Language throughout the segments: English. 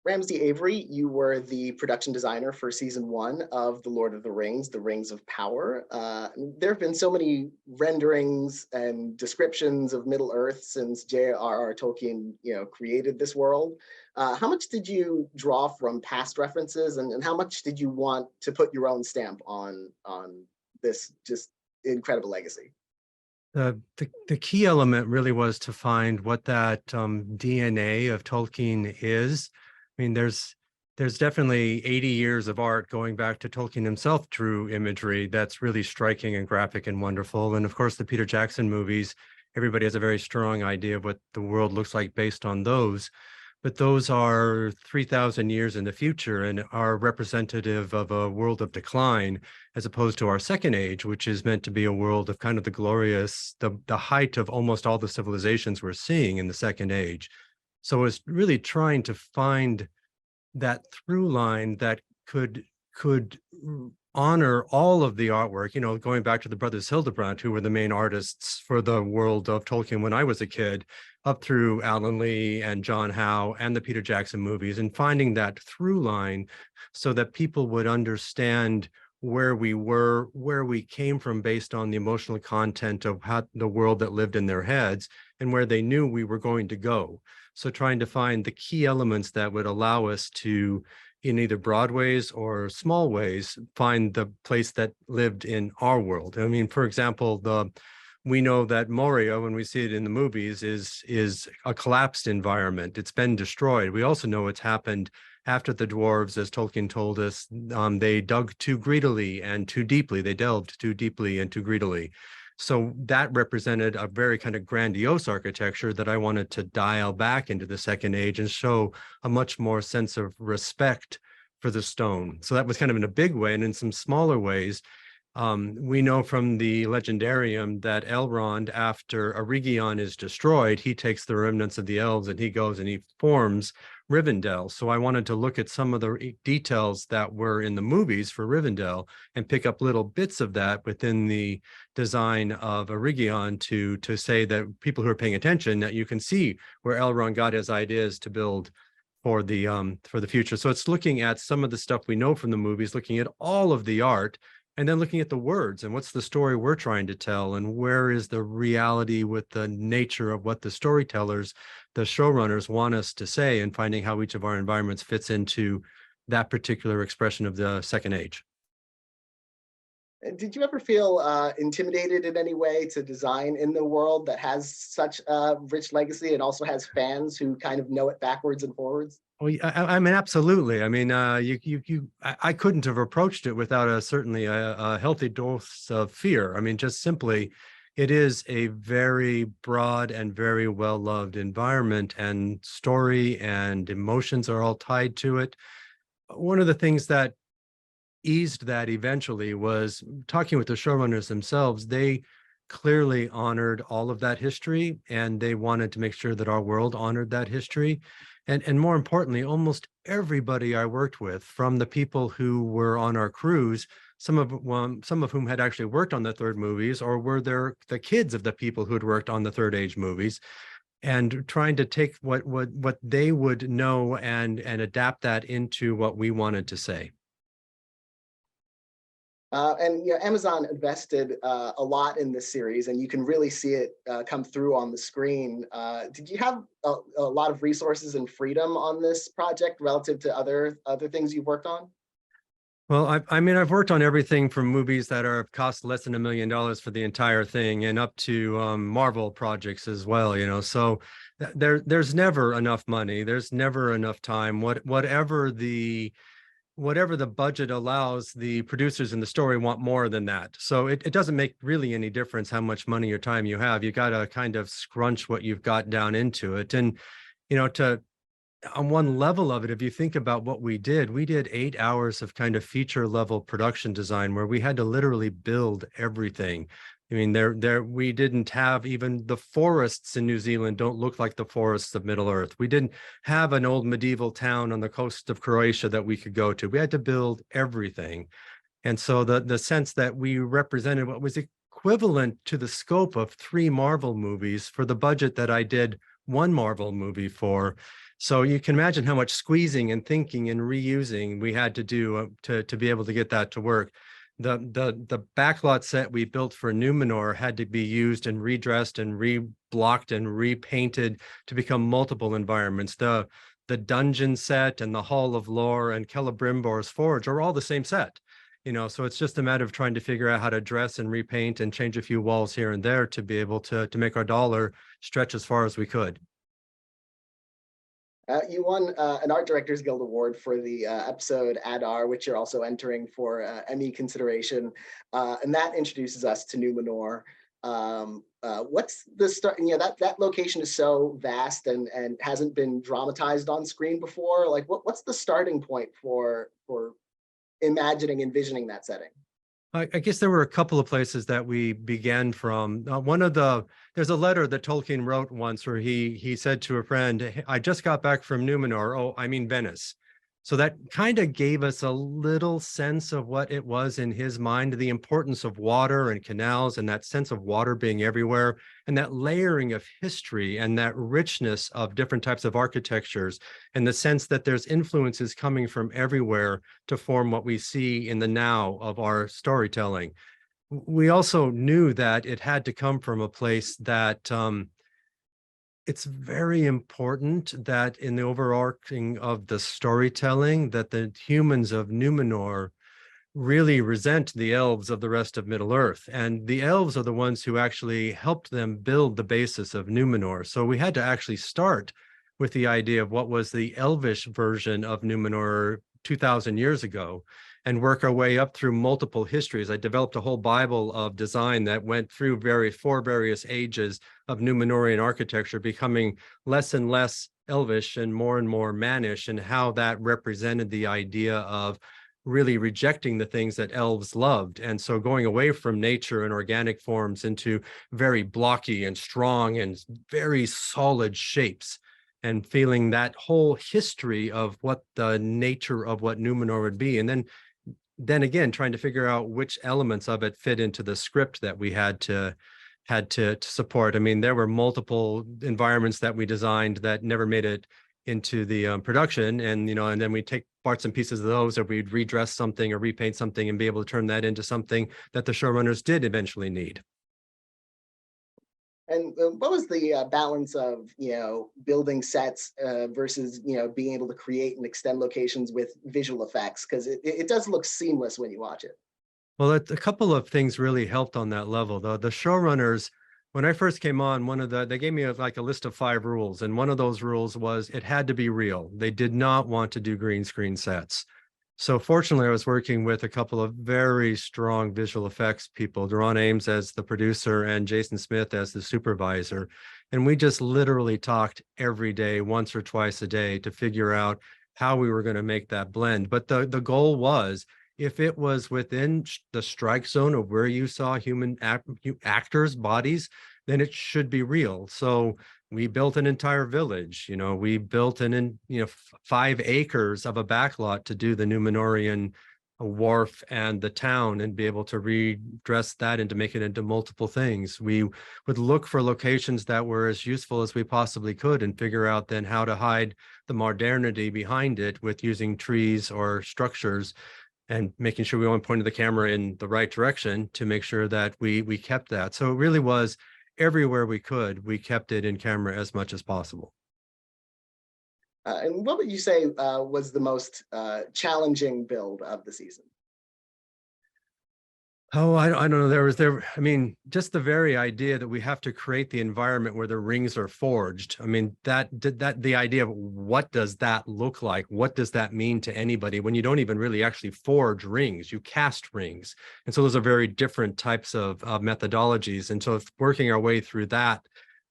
Ramsey Avery, you were the production designer for season one of The Lord of the Rings, The Rings of Power. There have been so many renderings and descriptions of Middle Earth since J.R.R. Tolkien, created this world. How much did you draw from past references, and how much did you want to put your own stamp on this just incredible legacy? The key element really was to find what that DNA of Tolkien is. I mean, there's definitely 80 years of art going back to Tolkien himself drew imagery that's really striking and graphic and wonderful. And of course, the Peter Jackson movies, everybody has a very strong idea of what the world looks like based on those. But those are 3,000 years in the future and are representative of a world of decline, as opposed to our second age, which is meant to be a world of kind of the glorious, the height of almost all the civilizations we're seeing in the second age. So it's really trying to find that through line that could honor all of the artwork, going back to the brothers Hildebrandt, who were the main artists for the world of Tolkien when I was a kid, up through Alan Lee and John Howe and the Peter Jackson movies, and finding that through line so that people would understand where we were, where we came from based on the emotional content of how the world that lived in their heads and where they knew we were going to go. So trying to find the key elements that would allow us to, in either broad ways or small ways, find the place that lived in our world. I mean, for example, we know that Moria, when we see it in the movies, is a collapsed environment. It's been destroyed. We also know it's happened after the dwarves, as Tolkien told us, they dug too greedily and too deeply. They delved too deeply and too greedily. So that represented a very kind of grandiose architecture that I wanted to dial back into the second age and show a much more sense of respect for the stone. So that was kind of in a big way. And in some smaller ways, we know from the Legendarium that Elrond, after Eregion is destroyed, he takes the remnants of the elves and he goes and he forms Rivendell. So I wanted to look at some of the details that were in the movies for Rivendell and pick up little bits of that within the design of Eregion to say that people who are paying attention, that you can see where Elrond got his ideas to build for the future. So it's looking at some of the stuff we know from the movies, looking at all of the art, and then looking at the words and what's the story we're trying to tell and where is the reality with the nature of what the storytellers, the showrunners want us to say, and finding how each of our environments fits into that particular expression of the second age. Did you ever feel intimidated in any way to design in the world that has such a rich legacy and also has fans who kind of know it backwards and forwards? Oh, I mean, absolutely. I mean, I couldn't have approached it without certainly a healthy dose of fear. I mean, just simply, it is a very broad and very well-loved environment, and story and emotions are all tied to it. One of the things that eased that eventually was talking with the showrunners themselves. They clearly honored all of that history, and they wanted to make sure that our world honored that history. And more importantly, almost everybody I worked with, from the people who were on our crews, some of whom had actually worked on the third movies or were the kids of the people who had worked on the third age movies, and trying to take what they would know and adapt that into what we wanted to say. And Amazon invested a lot in this series, and you can really see it come through on the screen. Did you have a lot of resources and freedom on this project relative to other things you've worked on? Well, I mean, I've worked on everything from movies that are cost less than $1 million for the entire thing, and up to Marvel projects as well. So there's never enough money. There's never enough time. Whatever the budget allows, the producers in the story want more than that. So it doesn't make really any difference how much money or time you have. You got to kind of scrunch what you've got down into it. And, on one level of it, if you think about what we did 8 hours of kind of feature level production design where we had to literally build everything. I mean, we didn't have, even the forests in New Zealand don't look like the forests of Middle Earth. We didn't have an old medieval town on the coast of Croatia that we could go to. We had to build everything. And so the sense that we represented what was equivalent to the scope of 3 Marvel movies for the budget that I did 1 Marvel movie for. So you can imagine how much squeezing and thinking and reusing we had to do to be able to get that to work. The backlot set we built for Numenor had to be used and redressed and reblocked and repainted to become multiple environments. The dungeon set and the Hall of Lore and Celebrimbor's Forge are all the same set. So it's just a matter of trying to figure out how to dress and repaint and change a few walls here and there to be able to make our dollar stretch as far as we could. You won an Art Directors Guild Award for the episode Adar, which you're also entering for Emmy consideration, and that introduces us to Numenor. What's the start? That location is so vast and hasn't been dramatized on screen before. Like, what's the starting point for imagining, envisioning that setting? I guess there were a couple of places that we began from. There's a letter that Tolkien wrote once where he said to a friend, "Hey, I just got back from Numenor. Oh, I mean Venice." So that kind of gave us a little sense of what it was in his mind, the importance of water and canals and that sense of water being everywhere and that layering of history and that richness of different types of architectures and the sense that there's influences coming from everywhere to form what we see in the now of our storytelling. We also knew that it had to come from a place that it's very important that in the overarching of the storytelling that the humans of Numenor really resent the elves of the rest of Middle Earth. And the elves are the ones who actually helped them build the basis of Numenor. So we had to actually start with the idea of what was the elvish version of Numenor 2,000 years ago and work our way up through multiple histories. I developed a whole Bible of design that went through four various ages of Numenorian architecture, becoming less and less elvish and more mannish, and how that represented the idea of really rejecting the things that elves loved. And so going away from nature and organic forms into very blocky and strong and very solid shapes, and feeling that whole history of what the nature of what Numenor would be. And then again, trying to figure out which elements of it fit into the script that we had to support. I mean, there were multiple environments that we designed that never made it into the production, and then we take parts and pieces of those, or we'd redress something or repaint something and be able to turn that into something that the showrunners did eventually need. And what was the balance of building sets versus being able to create and extend locations with visual effects? Because it does look seamless when you watch it. Well, a couple of things really helped on that level. The showrunners, when I first came on, they gave me like a list of 5 rules, and one of those rules was it had to be real. They did not want to do green screen sets. So fortunately, I was working with a couple of very strong visual effects people, Deron Ames as the producer and Jason Smith as the supervisor. And we just literally talked every day, once or twice a day, to figure out how we were going to make that blend. But the goal was, if it was within the strike zone of where you saw human actors' bodies, then it should be real. So we built an entire village. We built 5 acres of a backlot to do the Numenorian wharf and the town and be able to redress that and to make it into multiple things. We would look for locations that were as useful as we possibly could and figure out then how to hide the modernity behind it with using trees or structures and making sure we only pointed the camera in the right direction to make sure that we kept that. So it really was everywhere we could, we kept it in camera as much as possible. And what would you say was the most challenging build of the season? Oh, I don't know. I mean, just the very idea that we have to create the environment where the rings are forged. I mean, the idea of what does that look like? What does that mean to anybody when you don't even really actually forge rings? You cast rings. And so those are very different types of methodologies. And so working our way through that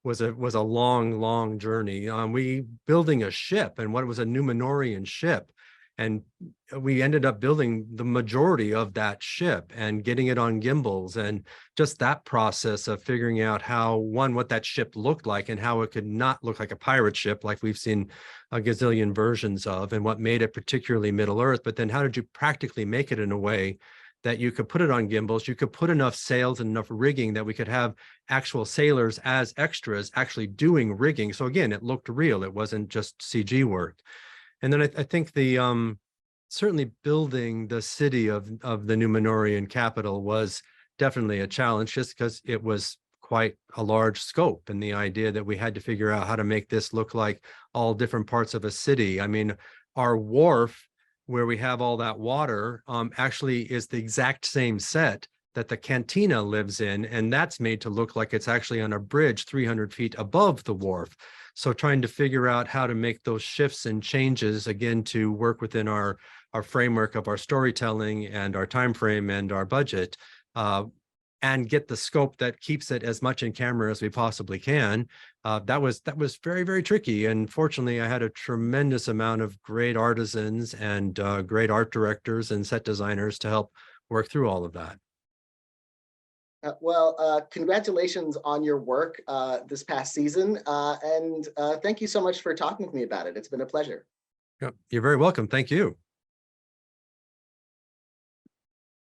was a long journey. We building a ship, and what was a Numenorian ship. And we ended up building the majority of that ship and getting it on gimbals, and just that process of figuring out what that ship looked like and how it could not look like a pirate ship like we've seen a gazillion versions of, and what made it particularly Middle Earth. But then how did you practically make it in a way that you could put it on gimbals, you could put enough sails and enough rigging that we could have actual sailors as extras actually doing rigging. So again, it looked real. It wasn't just CG work. And then I think the certainly building the city of the Numenorian capital was definitely a challenge, just because it was quite a large scope, and the idea that we had to figure out how to make this look like all different parts of a city. I mean, our wharf where we have all that water actually is the exact same set that the cantina lives in, and that's made to look like it's actually on a bridge 300 feet above the wharf. So trying to figure out how to make those shifts and changes, again, to work within our framework of our storytelling and our time frame and our budget, and get the scope that keeps it as much in camera as we possibly can. That was very, very tricky. And fortunately, I had a tremendous amount of great artisans and great art directors and set designers to help work through all of that. Congratulations on your work this past season. And thank you so much for talking with me about it. It's been a pleasure. Yeah, you're very welcome. Thank you.